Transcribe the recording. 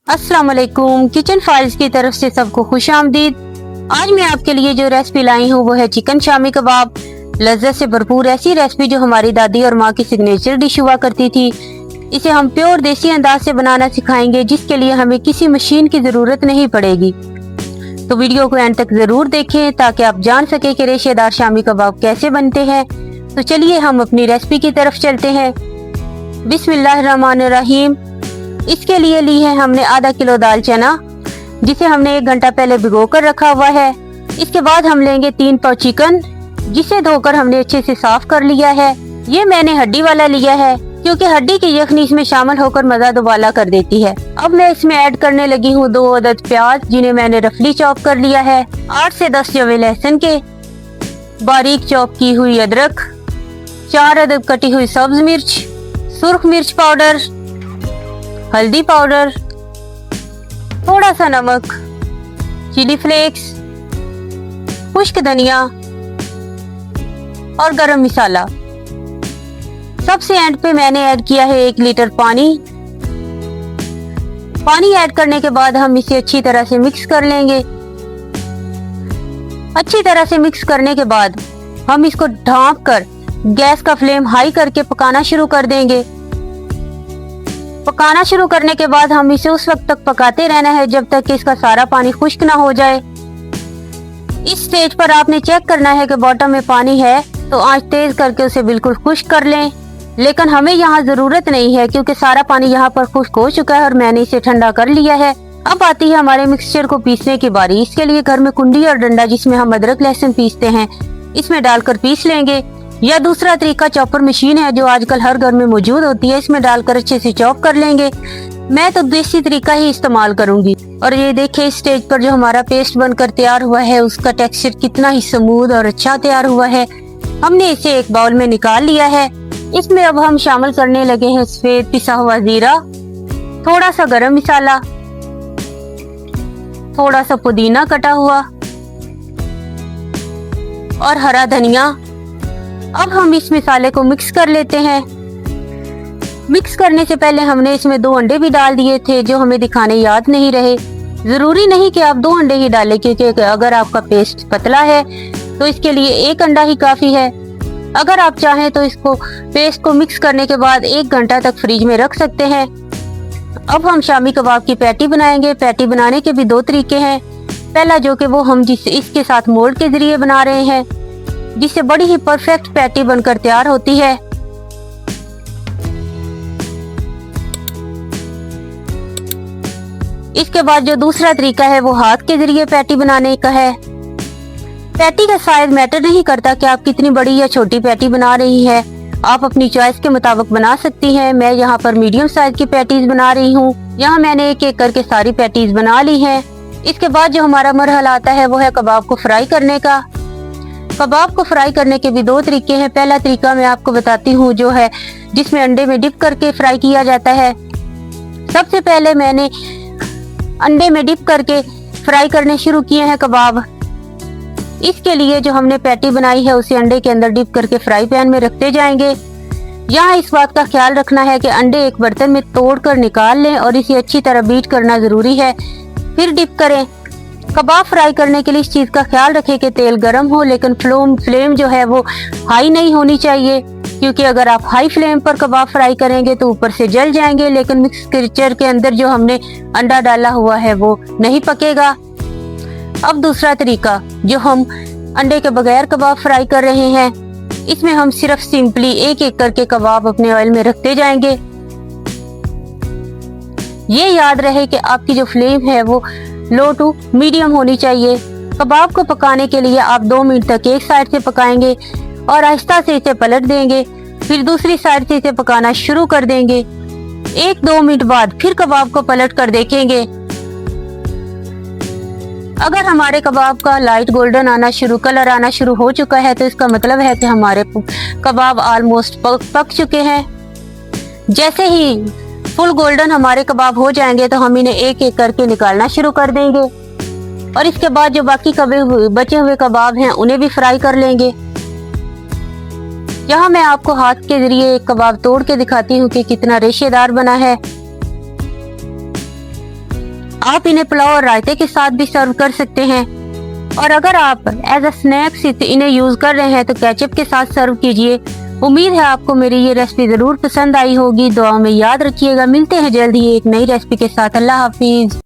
अस्सलाम वालेकुम, kitchen files की तरफ से सबको खुश आमदीद। आज मैं आपके लिए जो रेसिपी लाई हूँ वो है चिकन शामी कबाब। लज्जत से भरपूर ऐसी रेसिपी जो हमारी दादी और माँ की सिग्नेचर डिश हुआ करती थी। इसे हम प्योर देसी अंदाज से बनाना सिखाएंगे, जिसके लिए हमें किसी मशीन की जरूरत नहीं पड़ेगी। तो वीडियो को एंड तक जरूर देखें ताकि आप जान सके कि रेशेदार शामी कबाब कैसे बनते हैं। तो चलिए हम अपनी रेसिपी की तरफ चलते हैं। बिस्मिल्लाहिर्रहमानिर्रहीम। इसके लिए ली है हमने आधा किलो दाल चना, जिसे हमने 1 घंटा पहले भिगो कर रखा हुआ है। इसके बाद हम लेंगे 3 पाव चिकन, जिसे धोकर हमने अच्छे से साफ कर लिया है। ये मैंने हड्डी वाला लिया है क्योंकि हड्डी की यखनी इसमें शामिल होकर मजा दुबाला कर देती है। अब मैं इसमें ऐड करने लगी हूँ 2 अदद प्याज, जिन्हें मैंने रफली चॉप कर लिया है। 8 से 10 जवे लहसुन के, बारीक चॉप की हुई अदरक, 4 अदद कटी हुई सब्ज मिर्च, सुर्ख मिर्च पाउडर, हल्दी पाउडर, थोड़ा सा नमक, चिली फ्लेक्स, खुश्क धनिया और गरम मसाला। सबसे एंड पे मैंने ऐड किया है 1 लीटर पानी। पानी ऐड करने के बाद हम इसे अच्छी तरह से मिक्स कर लेंगे। अच्छी तरह से मिक्स करने के बाद हम इसको ढाँप कर गैस का फ्लेम हाई करके पकाना शुरू कर देंगे। पकाना शुरू करने के बाद हम इसे उस वक्त तक पकाते रहना है जब तक कि इसका सारा पानी खुश्क ना हो जाए। इस स्टेज पर आपने चेक करना है कि बॉटम में पानी है तो आंच तेज करके उसे बिल्कुल खुश्क कर लें। लेकिन हमें यहाँ जरूरत नहीं है क्योंकि सारा पानी यहाँ पर खुश्क हो चुका है और मैंने इसे ठंडा कर लिया है। अब आती है हमारे मिक्सचर को पीसने की बारी। इसके लिए घर में कुंडी और डंडा, जिसमें हम अदरक लहसुन पीसते हैं, इसमें डालकर पीस लेंगे। या दूसरा तरीका चॉपर मशीन है जो आजकल हर घर में मौजूद होती है, इसमें डालकर अच्छे से चॉप कर लेंगे। मैं तो देसी तरीका ही इस्तेमाल करूंगी। और ये देखिए इस स्टेज पर जो हमारा पेस्ट बनकर तैयार हुआ है उसका टेक्सचर कितना ही स्मूथ और अच्छा तैयार हुआ है। हमने इसे एक बाउल में निकाल लिया है। इसमें अब हम शामिल करने लगे हैं सफेद पिसा हुआ जीरा, थोड़ा सा गरम मसाला, थोड़ा सा पुदीना कटा हुआ और हरा धनिया। अब हम इस मसाले को मिक्स कर लेते हैं। मिक्स करने से पहले हमने इसमें 2 अंडे भी डाल दिए थे जो हमें दिखाने याद नहीं रहे। जरूरी नहीं कि आप 2 अंडे ही डालें, क्योंकि अगर आपका पेस्ट पतला है तो इसके लिए 1 अंडा ही काफी है। अगर आप चाहें तो इसको पेस्ट को मिक्स करने के बाद 1 घंटा तक फ्रिज में रख सकते हैं। अब हम शामी कबाब की पैटी बनाएंगे। पैटी बनाने के भी 2 तरीके हैं। पहला जो कि वो हम इसके साथ मोल्ड के जरिए बना रहे हैं, जिससे बड़ी ही परफेक्ट पैटी बनकर तैयार होती है। इसके बाद जो दूसरा तरीका है वो हाथ के जरिए पैटी बनाने का है। पैटी का साइज मैटर नहीं करता कि आप कितनी बड़ी या छोटी पैटी बना रही है, आप अपनी चॉइस के मुताबिक बना सकती हैं। मैं यहाँ पर मीडियम साइज की पैटीज बना रही हूँ। यहाँ मैंने एक एक करके सारी पैटीज बना ली हैं। इसके बाद जो हमारा मरहला आता है वो है कबाब को फ्राई करने का। कबाब को फ्राई करने के भी 2 तरीके हैं। पहला तरीका मैं आपको बताती हूँ जो है जिसमें अंडे में डिप करके फ्राई किया जाता है। सबसे पहले मैंने अंडे में डिप करके फ्राई करने शुरू किए हैं कबाब। इसके लिए जो हमने पैटी बनाई है उसे अंडे के अंदर डिप करके फ्राई पैन में रखते जाएंगे। यहाँ इस बात का ख्याल रखना है कि अंडे एक बर्तन में तोड़कर निकाल लें और इसे अच्छी तरह बीट करना जरूरी है, फिर डिप करें। कबाब फ्राई करने के लिए इस चीज का ख्याल रखें कि तेल गर्म हो, लेकिन फ्लेम जो है वो हाई नहीं होनी चाहिए, क्योंकि अगर आप हाई फ्लेम पर कबाब फ्राई करेंगे तो ऊपर से जल जाएंगे, लेकिन मिक्सचर के अंदर जो हमने अंडा डाला हुआ है वो नहीं पकेगा। अब दूसरा तरीका जो हम अंडे के बगैर कबाब फ्राई कर रहे हैं, इसमें हम सिर्फ सिंपली एक एक करके कबाब अपने ऑयल में रखते जाएंगे। ये याद रहे कि आपकी जो फ्लेम है वो लो टू मीडियम होनी चाहिए। कबाब को पकाने के लिए आप 2 मिनट तक एक साइड से पकाएंगे और आहिस्ता से इसे पलट देंगे, फिर दूसरी साइड से इसे पकाना शुरू कर देंगे। 1-2 मिनट बाद फिर कबाब को पलट कर देखेंगे। अगर हमारे कबाब का लाइट गोल्डन कलर आना शुरू हो चुका है तो इसका मतलब है कि हमारे कबाब ऑलमोस्ट पक चुके हैं। जैसे ही फुल गोल्डन हमारे कबाब हो जाएंगे तो हम इन्हें एक एक करके निकालना शुरू कर देंगे और इसके बाद जो बाकी बचे हुए कबाब हैं उन्हें भी फ्राई कर लेंगे। यहाँ मैं आपको हाथ के जरिए एक कबाब तोड़ के दिखाती हूँ कि कितना रेशेदार बना है। आप इन्हें पुलाव और रायते के साथ भी सर्व कर सकते हैं। और अगर आप एज अ स्नैक्स इन्हें यूज कर रहे हैं तो केचप के साथ सर्व कीजिए। उम्मीद है आपको मेरी ये रेसिपी जरूर पसंद आई होगी। दुआ में याद रखिएगा। मिलते हैं जल्द ही एक नई रेसिपी के साथ। अल्लाह हाफिज।